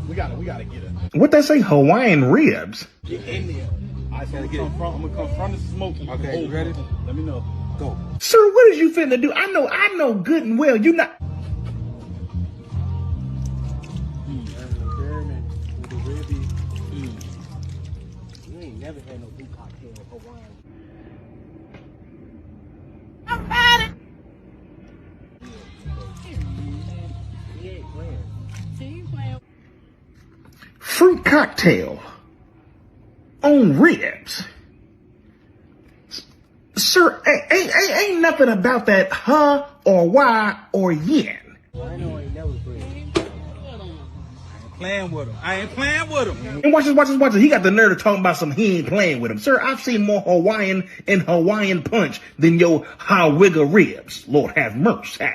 We gotta get it. What they say, Hawaiian ribs? Get in there. All right, so I'm gonna confront the smoke. Okay, you ready? Let me know. Go. Sir, what is you finna do? I know good and well you not. You ain't never had no blue cocktail Hawaiian. He ain't playing. Fruit cocktail on ribs. Sir, ain't nothing about that huh or why or yen. I know I ain't never playing. Playing with him. I ain't playing with him. And watch this. He got the nerve to talk about some he ain't playing with him. Sir, I've seen more Hawaiian and Hawaiian punch than your Hawigga ribs. Lord have mercy.